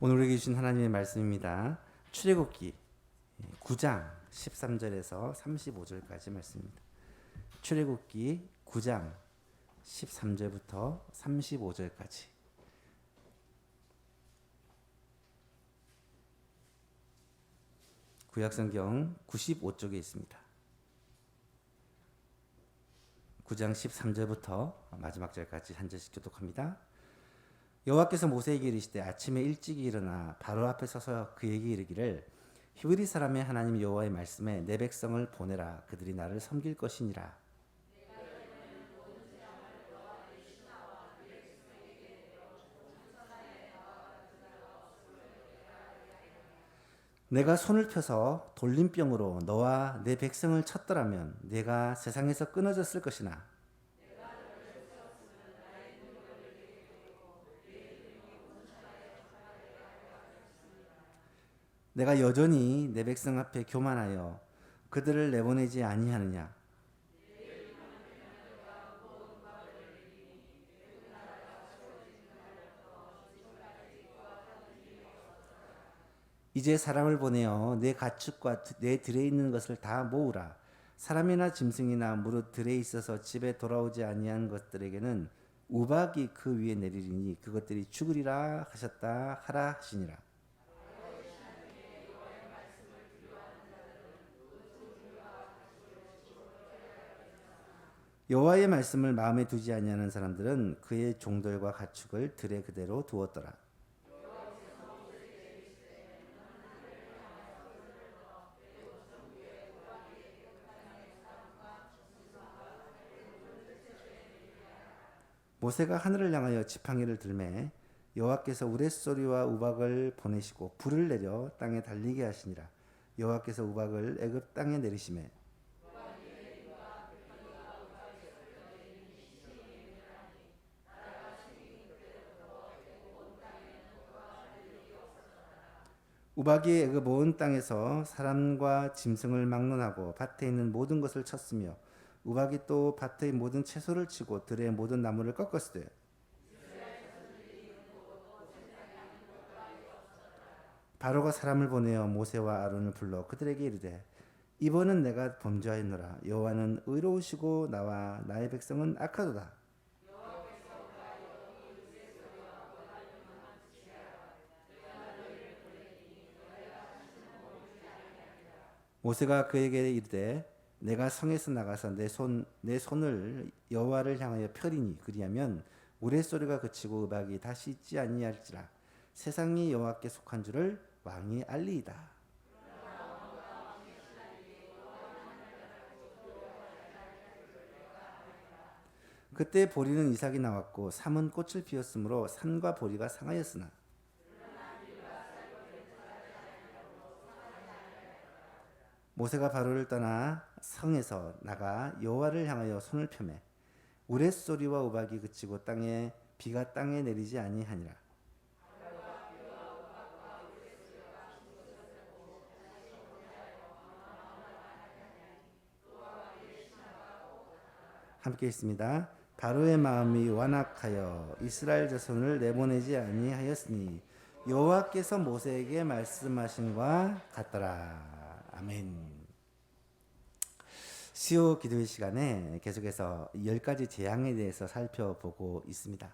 오늘 우리에게 주신 하나님의 말씀입니다. 출애굽기 9장 13절에서 35절까지 말씀입니다. 출애굽기 9장 13절부터 35절까지. 구약성경 95쪽에 있습니다. 9장 13절부터 마지막 절까지 한 절씩 교독합니다. 여호와께서 모세에게 이르시되 아침에 일찍 일어나 바로 앞에 서서 그에게 이르기를 히브리 사람의 하나님 여호와의 말씀에 내 백성을 보내라. 그들이 나를 섬길 것이니라. 내가 손을 펴서 돌림병으로 너와 내 백성을 쳤더라면 내가 세상에서 끊어졌을 것이나 내가 여전히 내 백성 앞에 교만하여 그들을 내보내지 아니하느냐. 이제 사람을 보내어 내 가축과 내 들에 있는 것을 다 모으라. 사람이나 짐승이나 무릇 들에 있어서 집에 돌아오지 아니한 것들에게는 우박이 그 위에 내리리니 그것들이 죽으리라 하셨다 하라 하시니라. 여호와의 말씀을 마음에 두지 아니하는 사람들은 그의 종들과 가축을 들에 그대로 두었더라. 모세가 하늘을 향하여 지팡이를 들매 여호와께서 우레소리와 우박을 보내시고 불을 내려 땅에 달리게 하시니라. 여호와께서 우박을 애굽 땅에 내리시매 우박이 애굽 온 땅에서 사람과 짐승을 막론하고 밭에 있는 모든 것을 쳤으며 우박이 또 밭의 모든 채소를 치고 들의 모든 나무를 꺾었으되 바로가 사람을 보내어 모세와 아론을 불러 그들에게 이르되 이번은 내가 범죄하였노라. 여호와는 의로우시고 나와 나의 백성은 악하도다. 모세가 그에게 이르되 내가 성에서 나가서 내 손을 여호와를 향하여 펴리니 그리하면 우레소리가 그치고 우박이 다시 있지 아니할지라. 세상이 여호와께 속한 줄을 왕이 알리이다. 그때 보리는 이삭이 나왔고 삼은 꽃을 피웠으므로 산과 보리가 상하였으나 모세가 바로를 떠나 성에서 나가 여호와를 향하여 손을 펴매 우레소리와 우박이 그치고 비가 땅에 내리지 아니하니라. 함께 있습니다. 바로의 마음이 완악하여 이스라엘 자손을 내보내지 아니하였으니 여호와께서 모세에게 말씀하신과 같더라. 아멘. 수요 기도의 시간에 계속해서 10가지 재앙에 대해서 살펴보고 있습니다.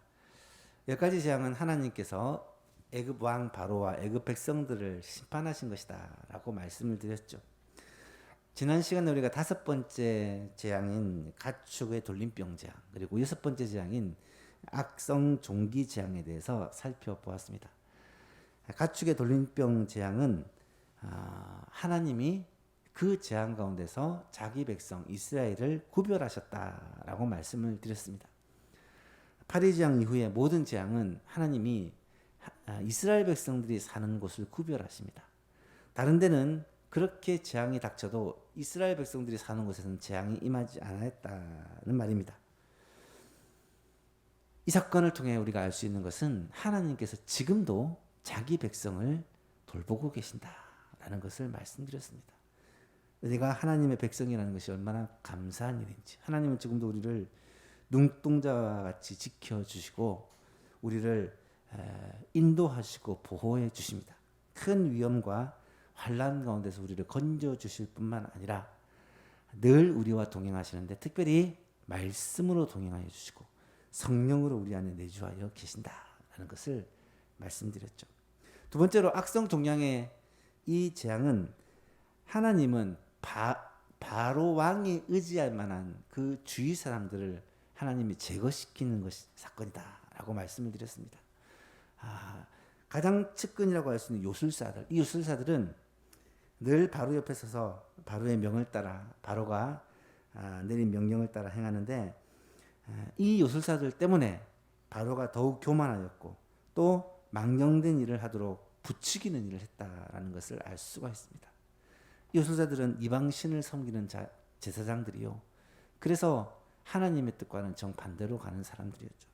10가지 재앙은 하나님께서 애굽 왕 바로와 애굽 백성들을 심판하신 것이다 라고 말씀을 드렸죠. 지난 시간에 우리가 5번째 재앙인 가축의 돌림병 재앙, 그리고 6번째 재앙인 악성 종기 재앙에 대해서 살펴보았습니다. 가축의 돌림병 재앙은 하나님이 그 재앙 가운데서 자기 백성 이스라엘을 구별하셨다라고 말씀을 드렸습니다. 파리 재앙 이후의 모든 재앙은 하나님이 이스라엘 백성들이 사는 곳을 구별하십니다. 다른 데는 그렇게 재앙이 닥쳐도 이스라엘 백성들이 사는 곳에서는 재앙이 임하지 않았다는 말입니다. 이 사건을 통해 우리가 알 수 있는 것은 하나님께서 지금도 자기 백성을 돌보고 계신다라는 것을 말씀드렸습니다. 우리가 하나님의 백성이라는 것이 얼마나 감사한 일인지, 하나님은 지금도 우리를 눈동자와 같이 지켜주시고 우리를 인도하시고 보호해 주십니다. 큰 위험과 환난 가운데서 우리를 건져 주실 뿐만 아니라 늘 우리와 동행하시는데 특별히 말씀으로 동행하여 주시고 성령으로 우리 안에 내주하여 계신다라는 것을 말씀드렸죠. 두 번째로 악성 종양의 이 재앙은 하나님은 바로 왕이 의지할 만한 그 주위 사람들을 하나님이 제거시키는 것이 사건이다라고 말씀을 드렸습니다. 가장 측근이라고 할 수 있는 요술사들, 이 요술사들은 늘 바로 옆에 서서 바로의 명을 따라 바로가 내린 명령을 따라 행하는데 이 요술사들 때문에 바로가 더욱 교만하였고 또 망령된 일을 하도록 부추기는 일을 했다라는 것을 알 수가 있습니다. 이 요술사들은 이방 신을 섬기는 제사장들이요. 그래서 하나님의 뜻과는 정반대로 가는 사람들이었죠.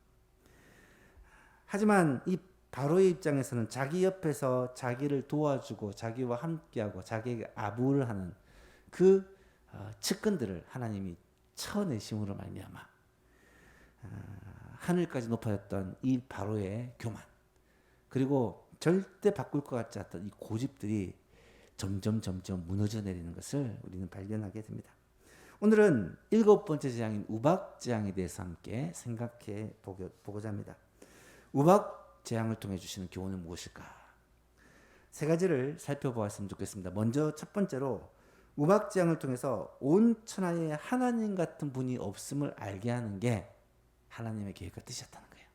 하지만 이 바로의 입장에서는 자기 옆에서 자기를 도와주고 자기와 함께하고 자기에게 아부를 하는 그 측근들을 하나님이 쳐내심으로 말미암아 하늘까지 높아졌던 이 바로의 교만 그리고 절대 바꿀 것 같지 않던 이 고집들이 점점 무너져 내리는 것을 우리는 발견하게 됩니다. 오늘은 7번째 재앙인 우박 재앙에 대해서 함께 생각해 보고자 합니다. 우박 재앙을 통해 주시는 교훈은 무엇일까? 세 가지를 살펴보았으면 좋겠습니다. 먼저 첫 번째로 우박 재앙을 통해서 온 천하에 하나님 같은 분이 없음을 알게 하는 게 하나님의 계획과 뜻이었다는 거예요.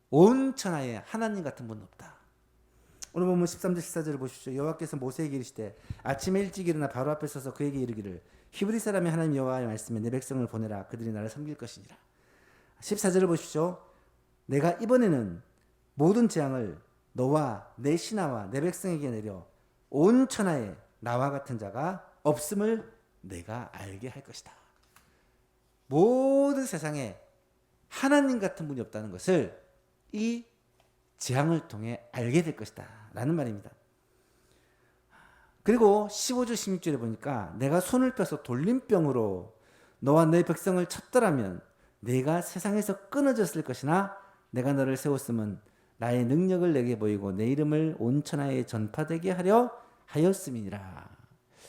온 천하에 하나님 같은 분은 없다. 오늘 보면 13절 14절을 보십시오. 여호와께서 모세에게 이르시되 아침에 일찍 일어나 바로 앞에 서서 그에게 이르기를 히브리 사람의 하나님 여호와의 말씀에 내 백성을 보내라. 그들이 나를 섬길 것이니라. 14절을 보십시오. 내가 이번에는 모든 재앙을 너와 내 신하와 내 백성에게 내려 온 천하에 나와 같은 자가 없음을 내가 알게 할 것이다. 모든 세상에 하나님 같은 분이 없다는 것을 이 재앙을 통해 알게 될 것이다 라는 말입니다. 그리고 15절 16절에 보니까 내가 손을 펴서 돌림병으로 너와 내 백성을 쳤더라면 내가 세상에서 끊어졌을 것이나 내가 너를 세웠음은 나의 능력을 내게 보이고 내 이름을 온 천하에 전파되게 하려 하였음이니라.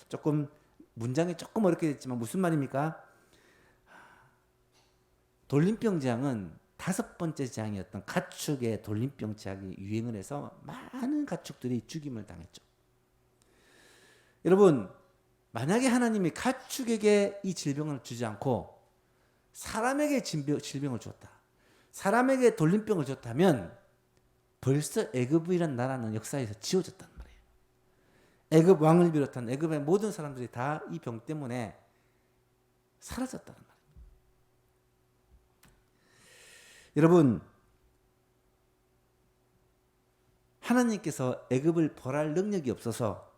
조금 문장이 조금 어렵게 됐지만 무슨 말입니까? 돌림병 재앙은 5번째 재앙이었던 가축의 돌림병 재앙이 유행을 해서 많은 가축들이 죽임을 당했죠. 여러분, 만약에 하나님이 가축에게 이 질병을 주지 않고 사람에게 질병을 주었다. 사람에게 돌림병을 줬다면 벌써 애굽이란 나라는 역사에서 지워졌단 말이에요. 애굽 왕을 비롯한 애굽의 모든 사람들이 다 이 병 때문에 사라졌다는 말이에요. 여러분, 하나님께서 애굽을 벌할 능력이 없어서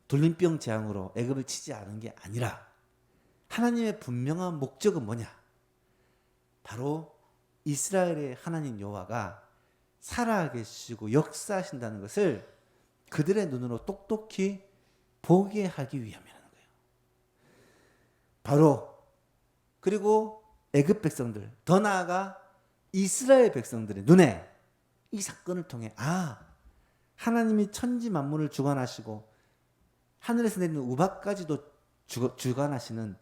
돌림병 재앙으로 애굽을 치지 않은 게 아니라 하나님의 분명한 목적은 뭐냐? 바로 이스라엘의 하나님 여호와가 살아계시고 역사하신다는 것을 그들의 눈으로 똑똑히 보게 하기 위함이라는 거예요. 바로 그리고 애굽 백성들, 더 나아가 이스라엘 백성들의 눈에 이 사건을 통해 하나님이 천지 만물을 주관하시고 하늘에서 내리는 우박까지도 주관하시는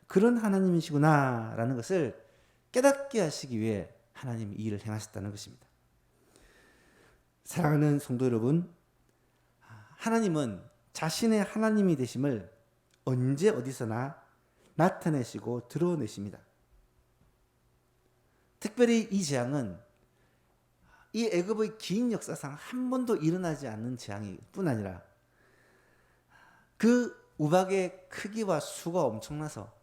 그런 하나님이시구나라는 것을 깨닫게 하시기 위해 하나님이 이 일을 행하셨다는 것입니다. 사랑하는 성도 여러분, 하나님은 자신의 하나님이 되심을 언제 어디서나 나타내시고 드러내십니다. 특별히 이 재앙은 이 애굽의 긴 역사상 한 번도 일어나지 않는 재앙일 뿐 아니라 그 우박의 크기와 수가 엄청나서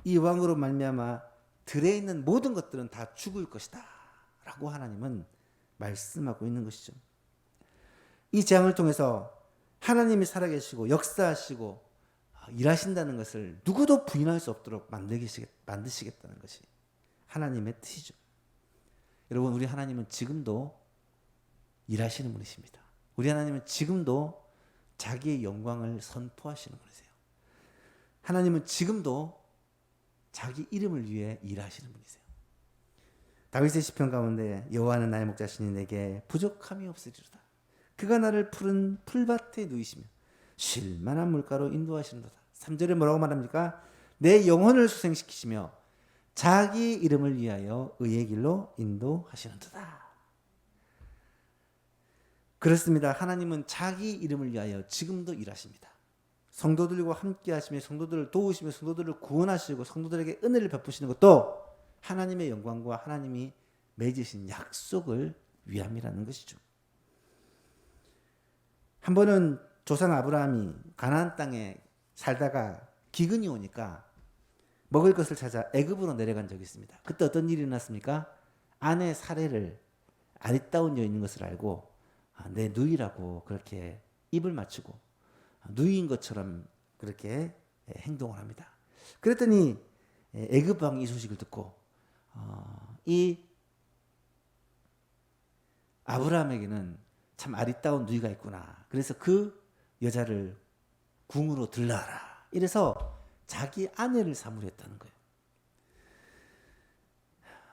이 왕으로 말미암아 들에 있는 모든 것들은 다 죽을 것이다 라고 하나님은 말씀하고 있는 것이죠. 이 재앙을 통해서 하나님이 살아계시고 역사하시고 일하신다는 것을 누구도 부인할 수 없도록 만드시겠다는 것이 하나님의 뜻이죠. 여러분, 우리 하나님은 지금도 일하시는 분이십니다. 우리 하나님은 지금도 자기의 영광을 선포하시는 분이세요. 하나님은 지금도 자기 이름을 위해 일하시는 분이세요. 다윗의 시편 가운데 여호와는 나의 목자시니 내게 부족함이 없으리로다. 그가 나를 푸른 풀밭에 누이시며 쉴 만한 물가로 인도하시는도다. 3절에 뭐라고 말합니까? 내 영혼을 수생시키시며 자기 이름을 위하여 의의 길로 인도하시는도다. 그렇습니다. 하나님은 자기 이름을 위하여 지금도 일하십니다. 성도들과 함께 하시며 성도들을 도우시며 성도들을 구원하시고 성도들에게 은혜를 베푸시는 것도 하나님의 영광과 하나님이 맺으신 약속을 위함이라는 것이죠. 한 번은 조상 아브라함이 가나안 땅에 살다가 기근이 오니까 먹을 것을 찾아 애굽으로 내려간 적이 있습니다. 그때 어떤 일이 일어났습니까? 아내 사례를 아리따운 여인인 것을 알고 내 누이라고 그렇게 입을 맞추고 누이인 것처럼 그렇게 행동을 합니다. 그랬더니 애굽 왕이 이 소식을 듣고 이 아브라함에게는 참 아리따운 누이가 있구나. 그래서 그 여자를 궁으로 들라라. 이래서 자기 아내를 삼으려 했다는 거예요.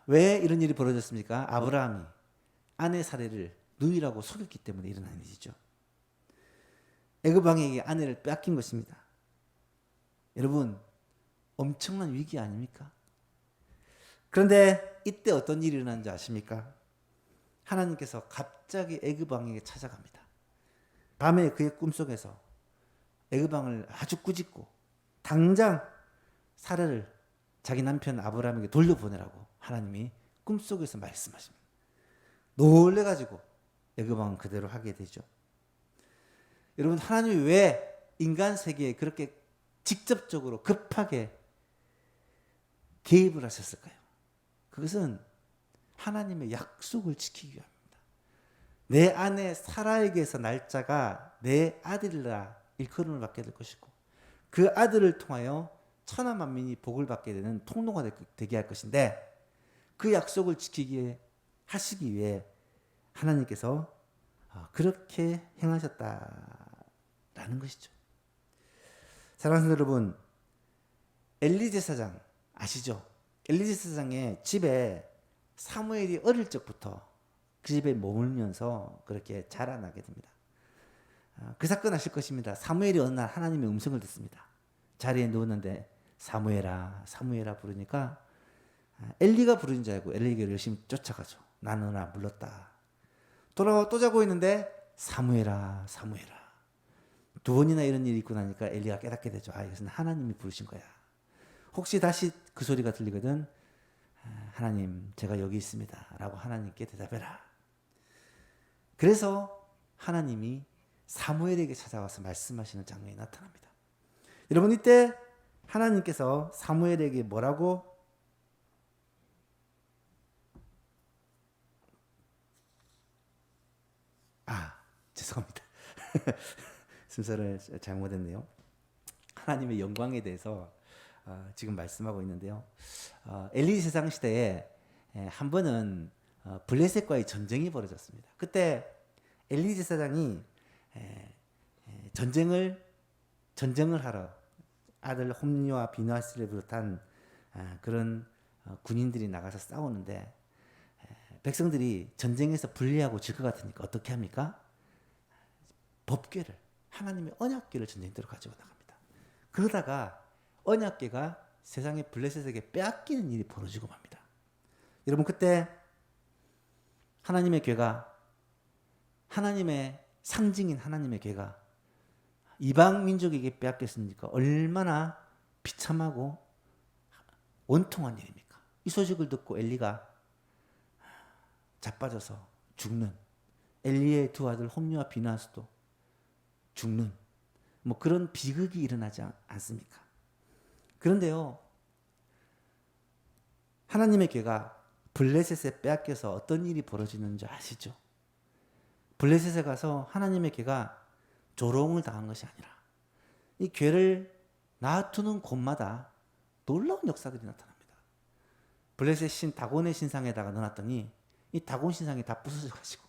왜 이런 일이 벌어졌습니까? 아브라함이 아내 사례를 누이라고 속였기 때문에 일어난 일이죠. 애굽 왕에게 아내를 빼앗긴 것입니다. 여러분, 엄청난 위기 아닙니까? 그런데 이때 어떤 일이 일어난지 아십니까? 하나님께서 갑자기 애굽 왕에게 찾아갑니다. 밤에 그의 꿈속에서 애굽 왕을 아주 꾸짖고 당장 사례를 자기 남편 아브라함에게 돌려보내라고 하나님이 꿈속에서 말씀하십니다. 놀래가지고 애굽 왕은 그대로 하게 되죠. 여러분, 하나님이 왜 인간 세계에 그렇게 직접적으로 급하게 개입을 하셨을까요? 그것은 하나님의 약속을 지키기 위함입니다. 내 아내 사라에게서 날짜가 내 아들이라 일컬음을 받게 될 것이고 그 아들을 통하여 천하 만민이 복을 받게 되는 통로가 되게 할 것인데 그 약속을 하시기 위해 하나님께서 그렇게 행하셨다라는 것이죠. 사랑하는 여러분, 엘리 제사장 아시죠? 엘리 제사장의 집에 사무엘이 어릴 적부터 그 집에 머물면서 그렇게 자라나게 됩니다. 그 사건 아실 것입니다. 사무엘이 어느 날 하나님의 음성을 듣습니다. 자리에 누웠는데 사무엘아 사무엘아 부르니까 엘리가 부르는 줄 알고 엘리에게 열심히 쫓아가죠. 나누나 물렀다. 돌아와 또 자고 있는데 사무엘아 사무엘아. 두 번이나 이런 일이 있고 나니까 엘리가 깨닫게 되죠. 이것은 하나님이 부르신 거야. 혹시 다시 그 소리가 들리거든 하나님 제가 여기 있습니다 라고 하나님께 대답해라. 그래서 하나님이 사무엘에게 찾아와서 말씀하시는 장면이 나타납니다. 여러분, 이때 하나님께서 사무엘에게 뭐라고 죄송합니다. 순서를 잘못했네요. 하나님의 영광에 대해서 지금 말씀하고 있는데요. 엘리 세상 시대에 한 번은 블레셋과의 전쟁이 벌어졌습니다. 그때 엘리 제사장이 전쟁을 하러 아들 홈리와 비느하스를 비롯한 그런 군인들이 나가서 싸우는데 백성들이 전쟁에서 불리하고 질 것 같으니까 어떻게 합니까? 법궤를 하나님의 언약궤를 전쟁터로 가지고 나갑니다. 그러다가 언약궤가 세상의 블레셋에게 빼앗기는 일이 벌어지고 맙니다. 여러분, 그때 하나님의 궤가 하나님의 상징인 하나님의 궤가 이방 민족에게 빼앗겼으니까 얼마나 비참하고 원통한 일입니까? 이 소식을 듣고 엘리가 자빠져서 죽는, 엘리의 두 아들 홈리와 비느하스도 죽는 그런 비극이 일어나지 않습니까? 그런데요, 하나님의 궤가 블레셋에 빼앗겨서 어떤 일이 벌어지는지 아시죠? 블레셋에 가서 하나님의 궤가 조롱을 당한 것이 아니라 이 궤를 놔두는 곳마다 놀라운 역사들이 나타납니다. 블레셋 신 다곤의 신상에다가 넣어놨더니 이 다곤 신상이 다 부서져 가지고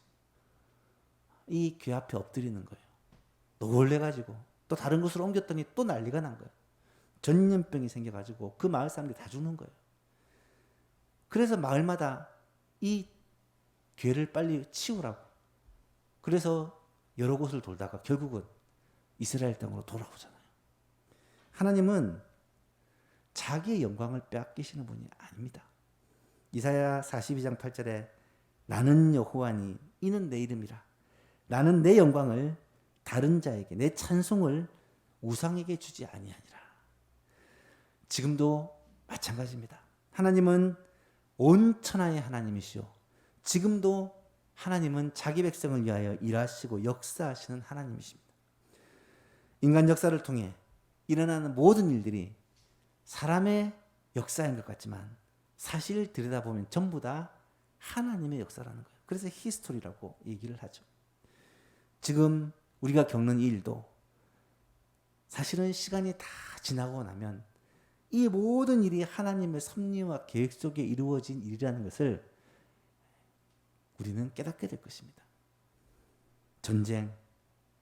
이 궤 앞에 엎드리는 거예요. 놀래가지고 또 다른 곳으로 옮겼더니 또 난리가 난 거예요. 전염병이 생겨가지고 그 마을 사람들이 다 죽는 거예요. 그래서 마을마다 이 괴를 빨리 치우라고. 그래서 여러 곳을 돌다가 결국은 이스라엘 땅으로 돌아오잖아요. 하나님은 자기의 영광을 빼앗기시는 분이 아닙니다. 이사야 42장 8절에 나는 여호와니 이는 내 이름이라. 나는 내 영광을 다른 자에게 내 찬송을 우상에게 주지 아니하니라. 지금도 마찬가지입니다. 하나님은 온 천하의 하나님이시오. 지금도 하나님은 자기 백성을 위하여 일하시고 역사하시는 하나님이십니다. 인간 역사를 통해 일어나는 모든 일들이 사람의 역사인 것 같지만 사실 들여다보면 전부 다 하나님의 역사라는 거예요. 그래서 히스토리라고 얘기를 하죠. 지금 우리가 겪는 이 일도 사실은 시간이 다 지나고 나면 이 모든 일이 하나님의 섭리와 계획 속에 이루어진 일이라는 것을 우리는 깨닫게 될 것입니다. 전쟁,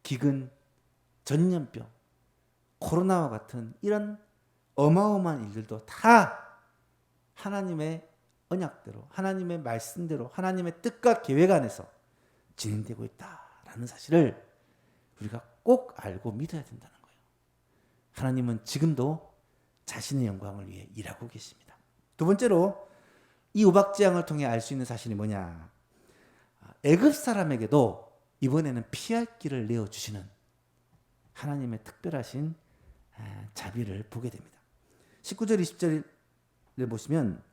기근, 전염병, 코로나와 같은 이런 어마어마한 일들도 다 하나님의 언약대로, 하나님의 말씀대로, 하나님의 뜻과 계획 안에서 진행되고 있다라는 사실을 우리가 꼭 알고 믿어야 된다는 거예요. 하나님은 지금도 자신의 영광을 위해 일하고 계십니다. 두 번째로 이 우박지향을 통해 알 수 있는 사실이 뭐냐? 애굽 사람에게도 이번에는 피할 길을 내어주시는 하나님의 특별하신 자비를 보게 됩니다. 19절 20절을 보시면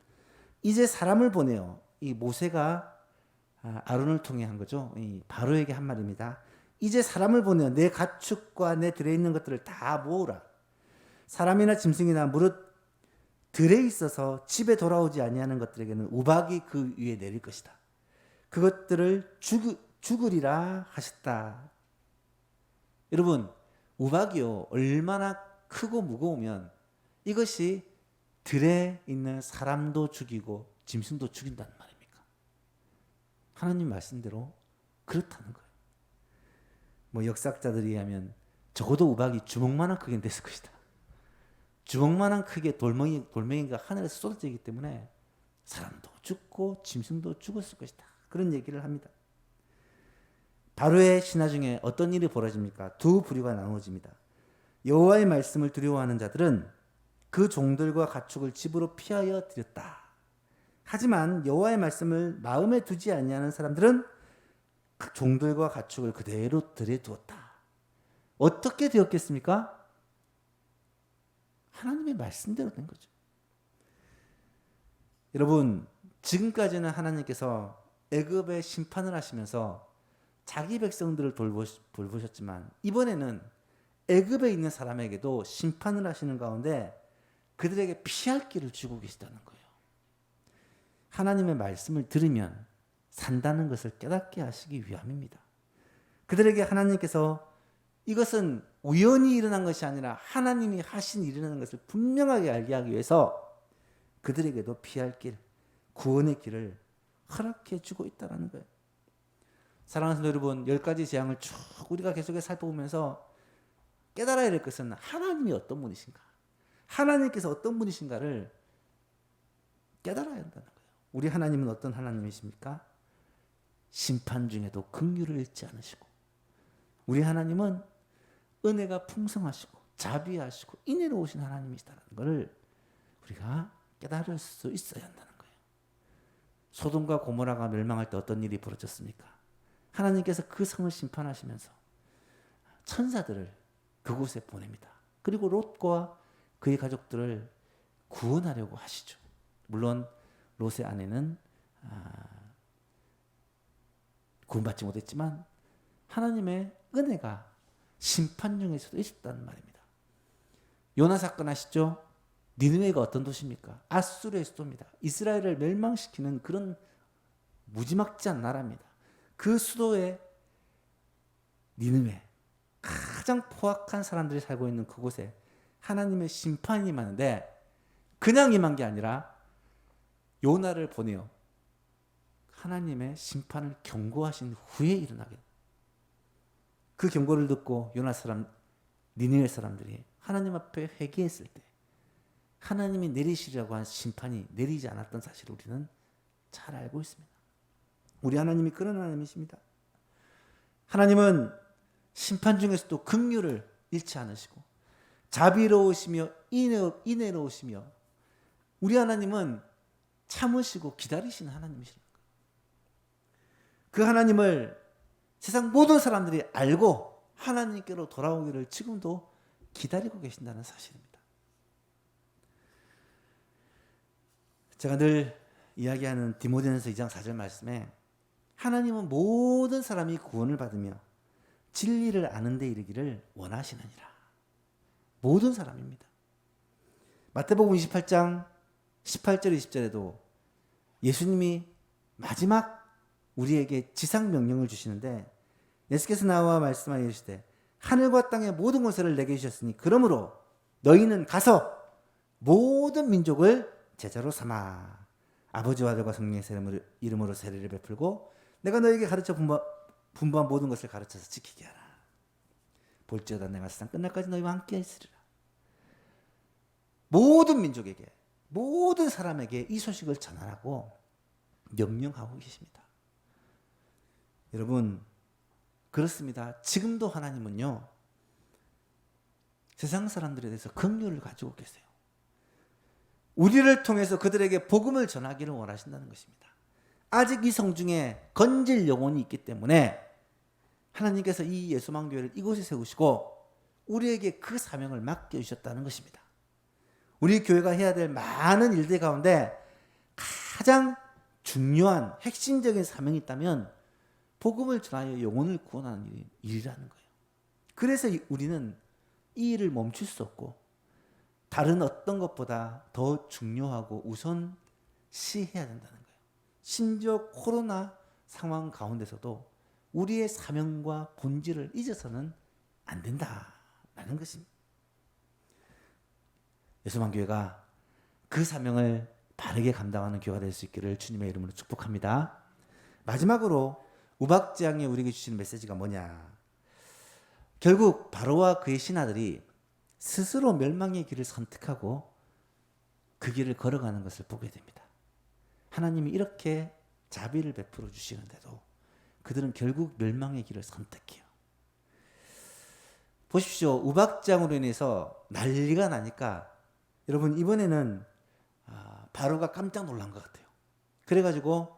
이제 사람을 보내어 이 모세가 아론을 통해 한 거죠. 이 바로에게 한 말입니다. 이제 사람을 보내어 내 가축과 내 들에 있는 것들을 다 모으라. 사람이나 짐승이나 무릇 들에 있어서 집에 돌아오지 아니하는 것들에게는 우박이 그 위에 내릴 것이다. 그것들을 죽으리라 하셨다. 여러분, 우박이요 얼마나 크고 무거우면 이것이 들에 있는 사람도 죽이고 짐승도 죽인다는 말입니까? 하나님 말씀대로 그렇다는 거예요. 뭐 역사학자들이 하면 적어도 우박이 주먹만한 크기는 됐을 것이다. 주먹만한 크기의 돌멩이가 하늘에서 쏟아지기 때문에 사람도 죽고 짐승도 죽었을 것이다. 그런 얘기를 합니다. 바로의 신하 중에 어떤 일이 벌어집니까? 두 부류가 나누어집니다. 여호와의 말씀을 두려워하는 자들은 그 종들과 가축을 집으로 피하여 들였다. 하지만 여호와의 말씀을 마음에 두지 아니하는 사람들은 그 종들과 가축을 그대로 들에 두었다. 어떻게 되었겠습니까? 하나님의 말씀대로 된 거죠. 여러분, 지금까지는 하나님께서 애굽의 심판을 하시면서 자기 백성들을 돌보셨지만 이번에는 애굽에 있는 사람에게도 심판을 하시는 가운데 그들에게 피할 길을 주고 계시다는 거예요. 하나님의 말씀을 들으면 산다는 것을 깨닫게 하시기 위함입니다. 그들에게 하나님께서 이것은 우연히 일어난 것이 아니라 하나님이 하신 일이라는 것을 분명하게 알게 하기 위해서 그들에게도 피할 길, 구원의 길을 허락해 주고 있다는 거예요. 사랑하는 성도 여러분, 10가지 재앙을 쭉 우리가 계속해서 살펴보면서 깨달아야 될 것은 하나님이 어떤 분이신가, 하나님께서 어떤 분이신가를 깨달아야 한다는 거예요. 우리 하나님은 어떤 하나님이십니까? 심판 중에도 긍휼을 잃지 않으시고, 우리 하나님은 은혜가 풍성하시고 자비하시고 인애로우신 하나님이시다는 것을 우리가 깨달을 수 있어야 한다는 거예요. 소돔과 고모라가 멸망할 때 어떤 일이 벌어졌습니까? 하나님께서 그 성을 심판하시면서 천사들을 그곳에 보냅니다. 그리고 롯과 그의 가족들을 구원하려고 하시죠. 물론 롯의 아내는 구원받지 못했지만 하나님의 은혜가 심판 중에서도 있었다는 말입니다. 요나 사건 아시죠? 니느웨가 어떤 도시입니까? 아수르의 수도입니다. 이스라엘을 멸망시키는 그런 무지막지한 나라입니다. 그 수도에 니느웨, 가장 포악한 사람들이 살고 있는 그곳에 하나님의 심판이 임하는데 그냥 임한 게 아니라 요나를 보내어 하나님의 심판을 경고하신 후에 일어나게. 그 경고를 듣고 요나 사람, 니느웨 사람들이 하나님 앞에 회개했을 때 하나님이 내리시려고 한 심판이 내리지 않았던 사실을 우리는 잘 알고 있습니다. 우리 하나님이 그런 하나님이십니다. 하나님은 심판 중에서도 긍휼을 잃지 않으시고 자비로우시며 인애로우시며 우리 하나님은 참으시고 기다리시는 하나님이십니다. 그 하나님을 세상 모든 사람들이 알고 하나님께로 돌아오기를 지금도 기다리고 계신다는 사실입니다. 제가 늘 이야기하는 디모데전서 2장 4절 말씀에 하나님은 모든 사람이 구원을 받으며 진리를 아는 데 이르기를 원하시느니라. 모든 사람입니다. 마태복음 28장 18절 20절에도 예수님이 마지막 우리에게 지상 명령을 주시는데 예수께서 나와 말씀하여 이르시되 하늘과 땅의 모든 권세를 내게 주셨으니 그러므로 너희는 가서 모든 민족을 제자로 삼아 아버지와 아들과 성령의 이름으로 세례를 베풀고 내가 너에게 가르쳐 분부한 모든 것을 가르쳐서 지키게 하라. 볼지어다 내가 세상 끝날까지 너희와 함께 있으리라. 모든 민족에게 모든 사람에게 이 소식을 전하라고 명령하고 계십니다. 여러분 그렇습니다. 지금도 하나님은요 세상 사람들에 대해서 긍휼을 가지고 계세요. 우리를 통해서 그들에게 복음을 전하기를 원하신다는 것입니다. 아직 이 성중에 건질 영혼이 있기 때문에 하나님께서 이 예수만교회를 이곳에 세우시고 우리에게 그 사명을 맡겨주셨다는 것입니다. 우리 교회가 해야 될 많은 일들 가운데 가장 중요한 핵심적인 사명이 있다면 복음을 전하여 영혼을 구원하는 일이라는 거예요. 그래서 우리는 이 일을 멈출 수 없고 다른 어떤 것보다 더 중요하고 우선시해야 된다는 거예요. 심지어 코로나 상황 가운데서도 우리의 사명과 본질을 잊어서는 안 된다라는 것입니다. 예수만교회가 그 사명을 바르게 감당하는 교회가 될 수 있기를 주님의 이름으로 축복합니다. 마지막으로 우박지향에 우리에게 주시는 메시지가 뭐냐? 결국 바로와 그의 신하들이 스스로 멸망의 길을 선택하고 그 길을 걸어가는 것을 보게 됩니다. 하나님이 이렇게 자비를 베풀어 주시는데도 그들은 결국 멸망의 길을 선택해요. 보십시오. 우박장으로 인해서 난리가 나니까 여러분 이번에는 바로가 깜짝 놀란 것 같아요. 그래가지고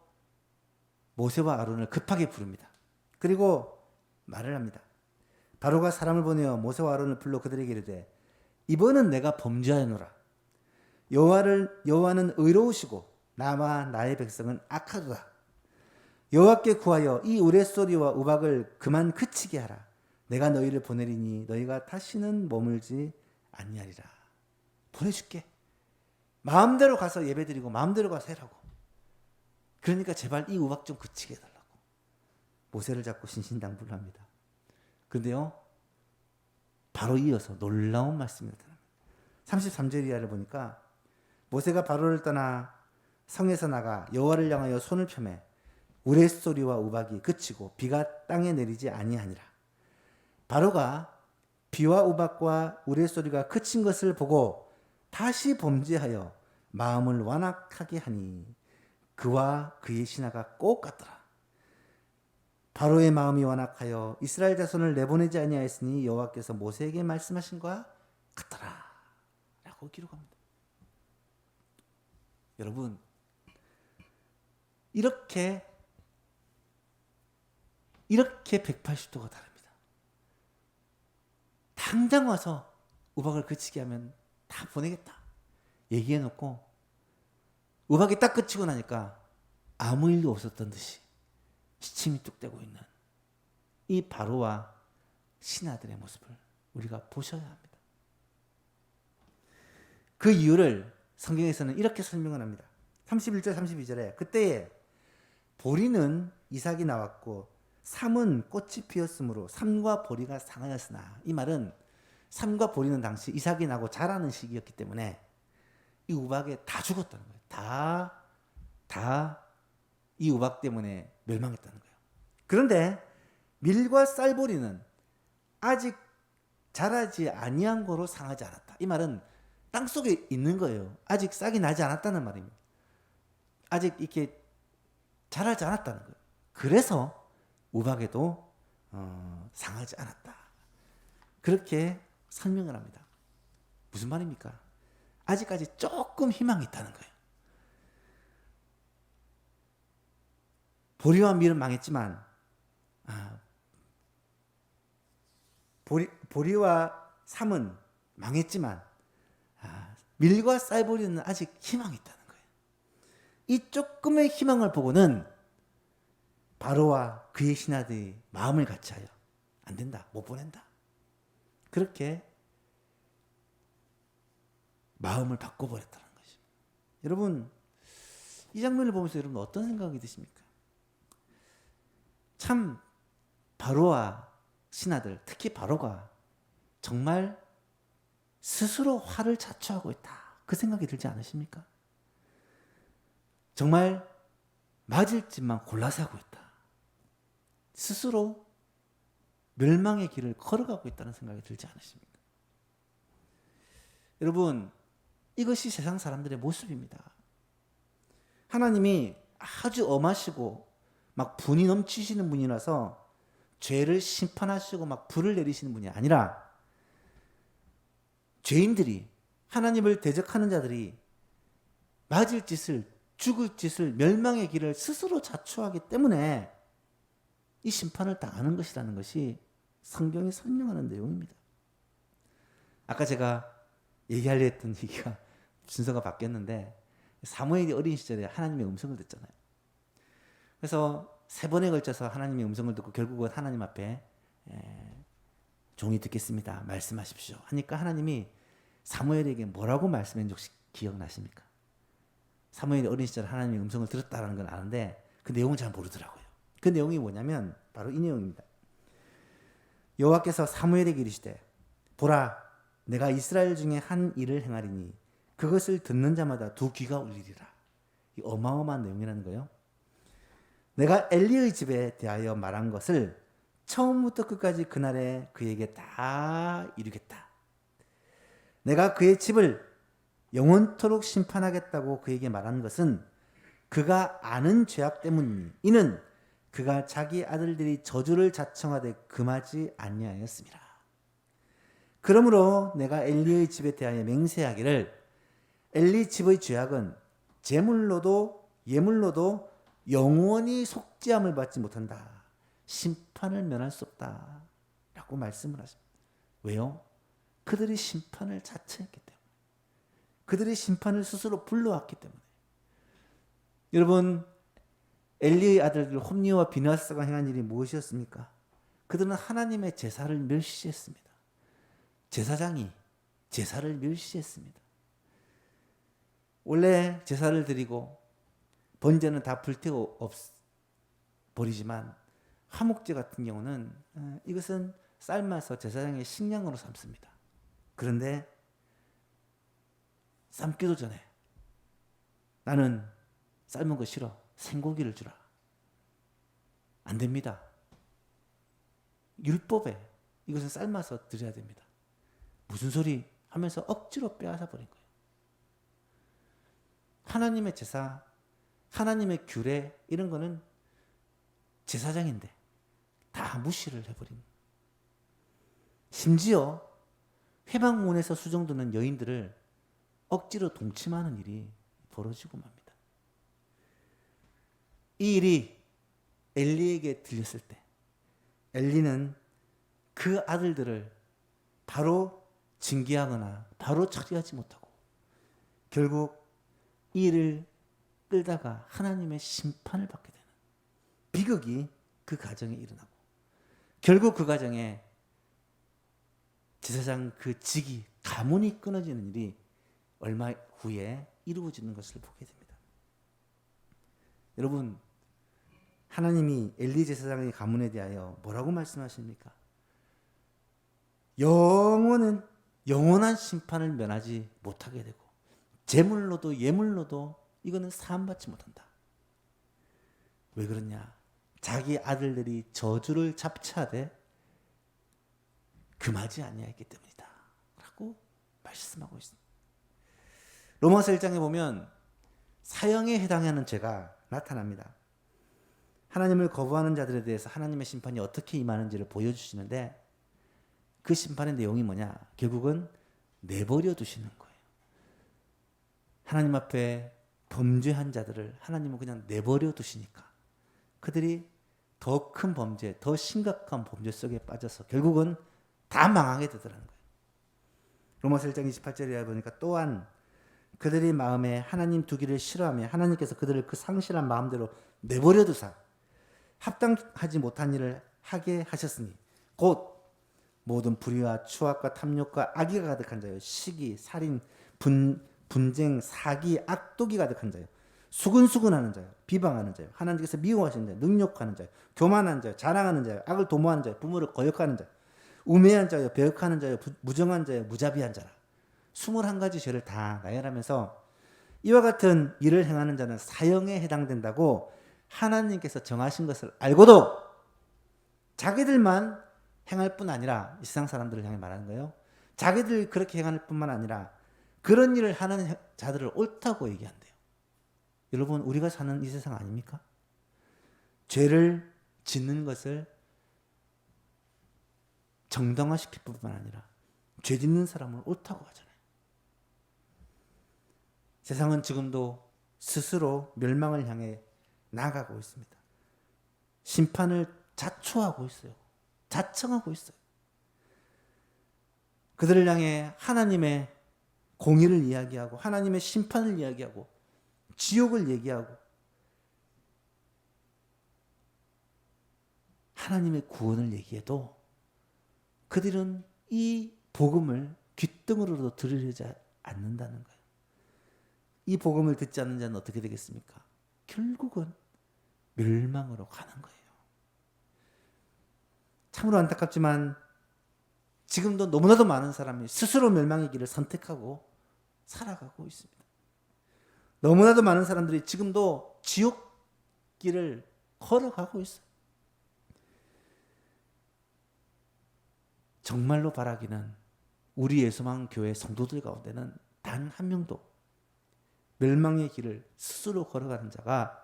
모세와 아론을 급하게 부릅니다. 그리고 말을 합니다. 바로가 사람을 보내어 모세와 아론을 불러 그들에게 이르되 이번은 내가 범죄하였노라. 여호와는 의로우시고 나와 나의 백성은 악하도다. 여호와께 구하여 이 우레소리와 우박을 그만 그치게 하라. 내가 너희를 보내리니 너희가 다시는 머물지 아니하리라. 보내줄게. 마음대로 가서 예배드리고 마음대로 가서 해라고. 그러니까 제발 이 우박 좀 그치게 해달라고. 모세를 잡고 신신당부를 합니다. 그런데요. 바로 이어서 놀라운 말씀이 나타납니다. 33절 이하를 보니까 모세가 바로를 떠나 성에서 나가 여호와를 향하여 손을 펴매 우레소리와 우박이 그치고 비가 땅에 내리지 아니하니라. 바로가 비와 우박과 우레소리가 그친 것을 보고 다시 범죄하여 마음을 완악하게 하니 그와 그의 신하가 꼭 같더라. 바로의 마음이 완악하여 이스라엘 자손을 내보내지 아니하였으니 여호와께서 모세에게 말씀하신 것과 같더라 라고 기록합니다. 여러분 이렇게 180도가 다릅니다. 당장 와서 우박을 그치게 하면 다 보내겠다 얘기해놓고 우박이 딱 그치고 나니까 아무 일도 없었던 듯이 시침이 뚝 떼고 있는 이 바로와 신하들의 모습을 우리가 보셔야 합니다. 그 이유를 성경에서는 이렇게 설명을 합니다. 31절 32절에 그때에 보리는 이삭이 나왔고 삼은 꽃이 피었으므로 삼과 보리가 상하였으나, 이 말은 삼과 보리는 당시 이삭이 나고 자라는 시기였기 때문에 이 우박에 다 죽었다는 거예요. 다 이 우박 때문에 멸망했다는 거예요. 그런데 밀과 쌀보리는 아직 자라지 아니한 거로 상하지 않았다. 이 말은 땅 속에 있는 거예요. 아직 싹이 나지 않았다는 말입니다. 아직 이렇게 자라지 않았다는 거예요. 그래서 우박에도 상하지 않았다. 그렇게 설명을 합니다. 무슨 말입니까? 아직까지 조금 희망이 있다는 거예요. 보리와 밀은 망했지만 보리와 삶은 망했지만 밀과 쌀보리는 아직 희망이 있다는 거예요. 이 조금의 희망을 보고는 바로와 그의 신하들이 마음을 같이하여 안 된다, 못 보낸다. 그렇게 마음을 바꿔버렸다는 것입니다. 여러분, 이 장면을 보면서 여러분 어떤 생각이 드십니까? 참 바로와 신하들, 특히 바로가 정말 스스로 화를 자초하고 있다. 그 생각이 들지 않으십니까? 정말 맞을 짓만 골라서 하고 있다. 스스로 멸망의 길을 걸어가고 있다는 생각이 들지 않으십니까? 여러분, 이것이 세상 사람들의 모습입니다. 하나님이 아주 엄하시고 막 분이 넘치시는 분이라서 죄를 심판하시고 막 불을 내리시는 분이 아니라 죄인들이, 하나님을 대적하는 자들이 맞을 짓을, 죽을 짓을, 멸망의 길을 스스로 자초하기 때문에 이 심판을 당하는 것이라는 것이 성경이 설명하는 내용입니다. 아까 제가 얘기하려 했던 얘기가 순서가 바뀌었는데, 사무엘이 어린 시절에 하나님의 음성을 듣잖아요. 그래서 3번에 걸쳐서 하나님의 음성을 듣고 결국은 하나님 앞에 종이 듣겠습니다, 말씀하십시오 하니까 하나님이 사무엘에게 뭐라고 말씀했는지 혹시 기억나십니까? 사무엘이 어린 시절에 하나님의 음성을 들었다는 건 아는데 그 내용은 잘 모르더라고요. 그 내용이 뭐냐면 바로 이 내용입니다. 여호와께서 사무엘에게 이르시되 보라, 내가 이스라엘 중에 한 일을 행하리니 그것을 듣는 자마다 두 귀가 울리리라. 이 어마어마한 내용이라는 거예요. 내가 엘리의 집에 대하여 말한 것을 처음부터 끝까지 그날에 그에게 다 이루겠다. 내가 그의 집을 영원토록 심판하겠다고 그에게 말한 것은 그가 아는 죄악 때문이니 이는 그가 자기 아들들이 저주를 자청하되 금하지 아니하였습니다. 그러므로 내가 엘리의 집에 대하여 맹세하기를 엘리 집의 죄악은 제물로도 예물로도 영원히 속죄함을 받지 못한다. 심판을 면할 수 없다. 라고 말씀을 하십니다. 왜요? 그들이 심판을 자처했기 때문에. 그들이 심판을 스스로 불러왔기 때문에. 여러분, 엘리의 아들들 홈리와 비나스가 행한 일이 무엇이었습니까? 그들은 하나님의 제사를 멸시했습니다. 제사장이 제사를 멸시했습니다. 원래 제사를 드리고 번제는 다 불태워 버리지만 화목제 같은 경우는 이것은 삶아서 제사장의 식량으로 삼습니다. 그런데 삶기도 전에 나는 삶은 거 싫어, 생고기를 주라. 안 됩니다. 율법에 이것은 삶아서 드려야 됩니다. 무슨 소리 하면서 억지로 빼앗아 버린 거예요. 하나님의 제사, 하나님의 규례 이런 거는 제사장인데 다 무시를 해버린. 심지어 회막문에서 수종드는 여인들을 억지로 동침하는 일이 벌어지고 맙니다. 이 일이 엘리에게 들렸을 때 엘리는 그 아들들을 바로 징계하거나 바로 처리하지 못하고 결국 이 일을 끌다가 하나님의 심판을 받게 되는 비극이 그 가정에 일어나고 결국 그 가정에 제사장 그 직이 가문이 끊어지는 일이 얼마 후에 이루어지는 것을 보게 됩니다. 여러분, 하나님이 엘리 제사장의 가문에 대하여 뭐라고 말씀하십니까? 영원한 심판을 면하지 못하게 되고 제물로도 예물로도 이거는 사함받지 못한다. 왜 그러냐? 자기 아들들이 저주를 잡차되 금하지 아니하였기 때문이다 라고 말씀하고 있습니다. 로마서 1장에 보면 사형에 해당하는 죄가 나타납니다. 하나님을 거부하는 자들에 대해서 하나님의 심판이 어떻게 임하는지를 보여주시는데 그 심판의 내용이 뭐냐? 결국은 내버려 두시는 거예요. 하나님 앞에 범죄한 자들을 하나님은 그냥 내버려 두시니까 그들이 더 큰 범죄, 더 심각한 범죄 속에 빠져서 결국은 다 망하게 되더라는 거예요. 로마서 1장 28절에 보니까 또한 그들의 마음에 하나님 두기를 싫어하며 하나님께서 그들을 그 상실한 마음대로 내버려 두사 합당하지 못한 일을 하게 하셨으니 곧 모든 불의와 추악과 탐욕과 악의가 가득한 자요 시기, 살인, 분쟁, 사기, 악독이 가득한 자요 수근수근하는 자요 비방하는 자요 하나님께서 미워하시는 자요 능욕하는 자요 교만한 자요 자랑하는 자요 악을 도모하는 자요 부모를 거역하는 자요 우매한 자요 배역하는 자요 무정한 자요 무자비한 자라 21가지 죄를 다 나열하면서 이와 같은 일을 행하는 자는 사형에 해당된다고 하나님께서 정하신 것을 알고도 자기들만 행할 뿐 아니라 이 세상 사람들을 향해 말하는 거예요. 자기들 그렇게 행할 뿐만 아니라 그런 일을 하는 자들을 옳다고 얘기한대요. 여러분 우리가 사는 이 세상 아닙니까? 죄를 짓는 것을 정당화시킬 뿐만 아니라 죄 짓는 사람을 옳다고 하잖아요. 세상은 지금도 스스로 멸망을 향해 나아가고 있습니다. 심판을 자초하고 있어요. 자청하고 있어요. 그들을 향해 하나님의 공의를 이야기하고 하나님의 심판을 이야기하고 지옥을 얘기하고 하나님의 구원을 얘기해도 그들은 이 복음을 귓등으로도 들으려지 않는다는 거예요. 이 복음을 듣지 않는 자는 어떻게 되겠습니까? 결국은 멸망으로 가는 거예요. 참으로 안타깝지만 지금도 너무나도 많은 사람이 스스로 멸망의 길을 선택하고 살아가고 있습니다. 너무나도 많은 사람들이 지금도 지옥 길을 걸어가고 있어요. 정말로 바라기는 우리 예수만 교회 성도들 가운데는 단 한 명도 멸망의 길을 스스로 걸어가는 자가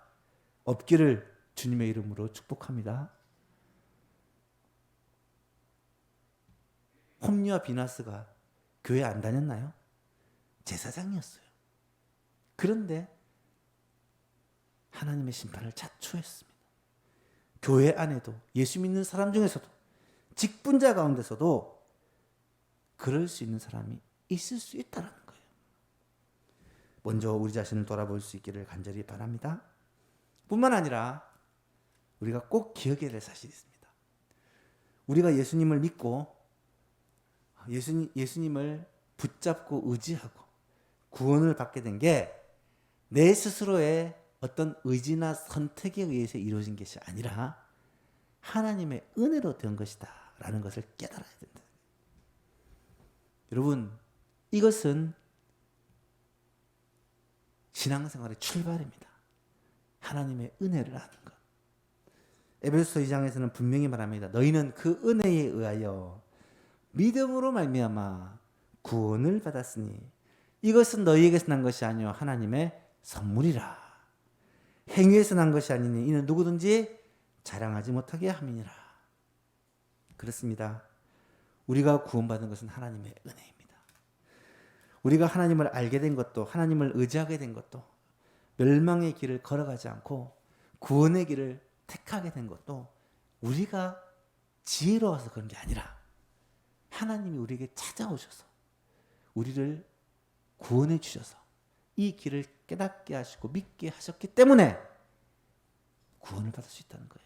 없기를 주님의 이름으로 축복합니다. 홈리와 비나스가 교회 안 다녔나요? 제사장이었어요. 그런데 하나님의 심판을 자초했습니다. 교회 안에도 예수 믿는 사람 중에서도 직분자 가운데서도 그럴 수 있는 사람이 있을 수 있다는 거예요. 먼저 우리 자신을 돌아볼 수 있기를 간절히 바랍니다. 뿐만 아니라 우리가 꼭 기억해야 될 사실이 있습니다. 우리가 예수님을 믿고 예수님을 붙잡고 의지하고 구원을 받게 된 게 내 스스로의 어떤 의지나 선택에 의해서 이루어진 것이 아니라 하나님의 은혜로 된 것이다 라는 것을 깨달아야 된다. 여러분 이것은 신앙생활의 출발입니다. 하나님의 은혜를 아는 것. 에베소서 2장에서는 분명히 말합니다. 너희는 그 은혜에 의하여 믿음으로 말미암아 구원을 받았으니 이것은 너희에게서 난 것이 아니요 하나님의 선물이라. 행위에서 난 것이 아니니 이는 누구든지 자랑하지 못하게 함이니라. 그렇습니다. 우리가 구원받은 것은 하나님의 은혜입니다. 우리가 하나님을 알게 된 것도 하나님을 의지하게 된 것도 멸망의 길을 걸어가지 않고 구원의 길을 택하게 된 것도 우리가 지혜로워서 그런 게 아니라 하나님이 우리에게 찾아오셔서 우리를 구원해 주셔서 이 길을 깨닫게 하시고 믿게 하셨기 때문에 구원을 받을 수 있다는 거예요.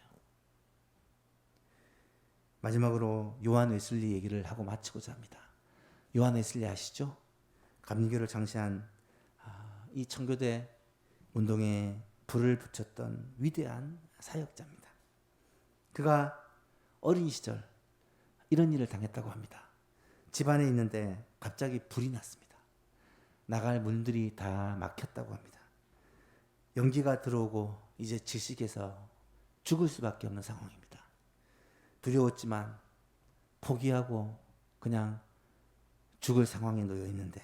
마지막으로 요한 웨슬리 얘기를 하고 마치고자 합니다. 요한 웨슬리 아시죠? 감리교를 창시한 이 청교대 운동에 불을 붙였던 위대한 사역자입니다. 그가 어린 시절 이런 일을 당했다고 합니다. 집안에 있는데 갑자기 불이 났습니다. 나갈 문들이 다 막혔다고 합니다. 연기가 들어오고 이제 질식해서 죽을 수밖에 없는 상황입니다. 두려웠지만 포기하고 그냥 죽을 상황에 놓여 있는데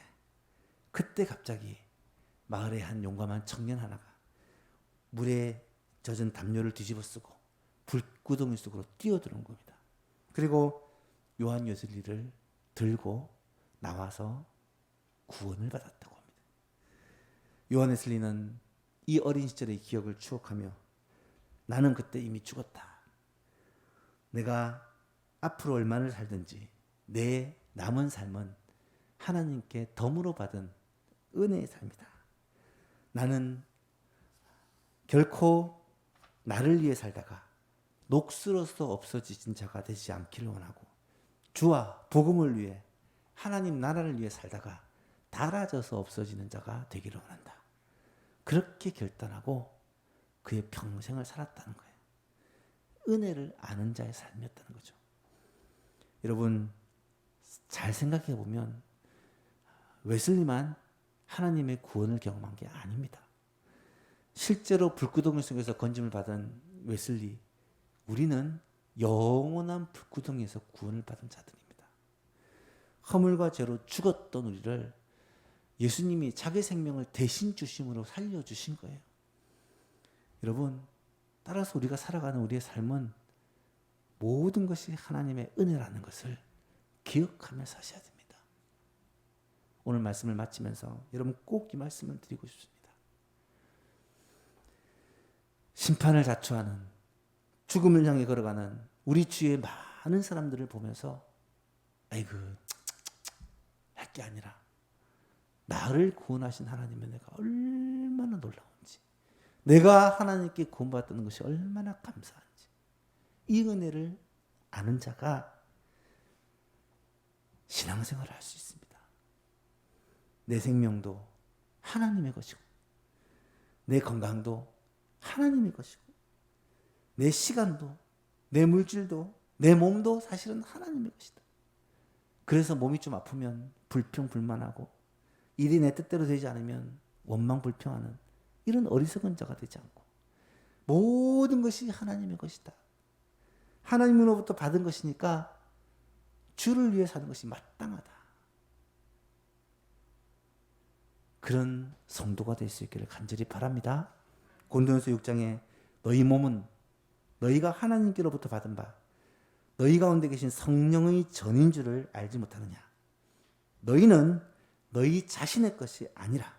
그때 갑자기 마을의 한 용감한 청년 하나가 물에 젖은 담요를 뒤집어 쓰고 불구덩이 속으로 뛰어드는 겁니다. 그리고 요한 웨슬리를 들고 나와서 구원을 받았다고 합니다. 요한 웨슬리는 이 어린 시절의 기억을 추억하며 나는 그때 이미 죽었다. 내가 앞으로 얼마나 살든지 내 남은 삶은 하나님께 덤으로 받은 은혜의 삶이다. 나는 결코 나를 위해 살다가 녹슬어서 없어지진 자가 되지 않기를 원하고 주와 복음을 위해 하나님 나라를 위해 살다가 닳아져서 없어지는 자가 되기를 원한다. 그렇게 결단하고 그의 평생을 살았다는 거예요. 은혜를 아는 자의 삶이었다는 거죠. 여러분 잘 생각해 보면 웨슬리만 하나님의 구원을 경험한 게 아닙니다. 실제로 불구덩이 속에서 건짐을 받은 웨슬리, 우리는 영원한 불구덩이에서 구원을 받은 자들입니다. 허물과 죄로 죽었던 우리를 예수님이 자기 생명을 대신 주심으로 살려주신 거예요. 여러분, 따라서 우리가 살아가는 우리의 삶은 모든 것이 하나님의 은혜라는 것을 기억하며 사셔야 됩니다. 오늘 말씀을 마치면서 여러분 꼭 이 말씀을 드리고 싶습니다. 심판을 자초하는 죽음을 향해 걸어가는 우리 주위의 많은 사람들을 보면서 아이고 할 게 아니라 나를 구원하신 하나님의 내가 얼마나 놀라운지, 내가 하나님께 구원받는 것이 얼마나 감사한지, 이 은혜를 아는 자가 신앙생활을 할 수 있습니다. 내 생명도 하나님의 것이고 내 건강도 하나님의 것이고 내 시간도 내 물질도 내 몸도 사실은 하나님의 것이다. 그래서 몸이 좀 아프면 불평불만하고 일이 내 뜻대로 되지 않으면 원망불평하는 이런 어리석은 자가 되지 않고 모든 것이 하나님의 것이다. 하나님으로부터 받은 것이니까 주를 위해 사는 것이 마땅하다. 그런 성도가 될 수 있기를 간절히 바랍니다. 고린도전서 6장에 너희 몸은 너희가 하나님께로부터 받은 바 너희 가운데 계신 성령의 전인 줄을 알지 못하느냐. 너희는 너희 자신의 것이 아니라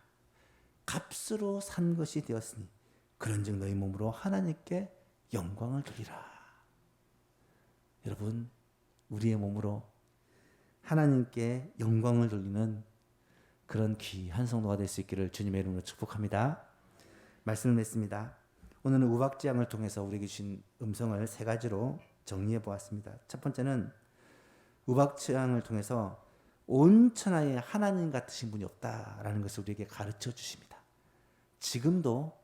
값으로 산 것이 되었으니 그런즉 너희 몸으로 하나님께 영광을 돌리라. 여러분, 우리의 몸으로 하나님께 영광을 돌리는 그런 귀한 성도가 될 수 있기를 주님의 이름으로 축복합니다. 말씀을 맺습니다. 오늘은 우박지향을 통해서 우리에게 주신 음성을 세 가지로 정리해 보았습니다. 첫 번째는 우박지향을 통해서 온 천하에 하나님 같으신 분이 없다라는 것을 우리에게 가르쳐 주십니다. 지금도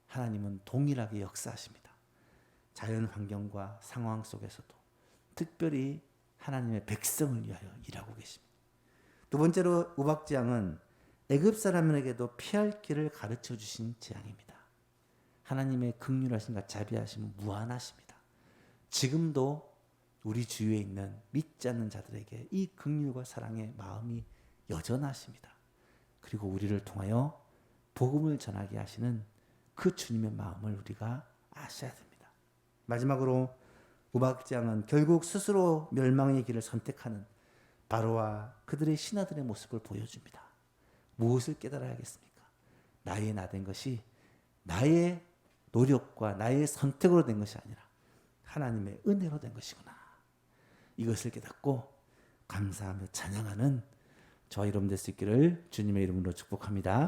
하나님은 동일하게 역사하십니다. 자연 환경과 상황 속에서도 특별히 하나님의 백성을 위하여 일하고 계십니다. 두 번째로 우박지향은 애굽 사람에게도 피할 길을 가르쳐 주신 재앙입니다. 하나님의 긍휼하심과 자비하심은 무한하십니다. 지금도 우리 주위에 있는 믿지 않는 자들에게 이 긍휼과 사랑의 마음이 여전하십니다. 그리고 우리를 통하여 복음을 전하게 하시는 그 주님의 마음을 우리가 아셔야 됩니다. 마지막으로 우박지향은 결국 스스로 멸망의 길을 선택하는 바로와 그들의 신하들의 모습을 보여줍니다. 무엇을 깨달아야겠습니까? 나의 나된 것이 나의 노력과 나의 선택으로 된 것이 아니라 하나님의 은혜로 된 것이구나. 이것을 깨닫고 감사하며 찬양하는 저와 여러분 될 수 있기를 주님의 이름으로 축복합니다.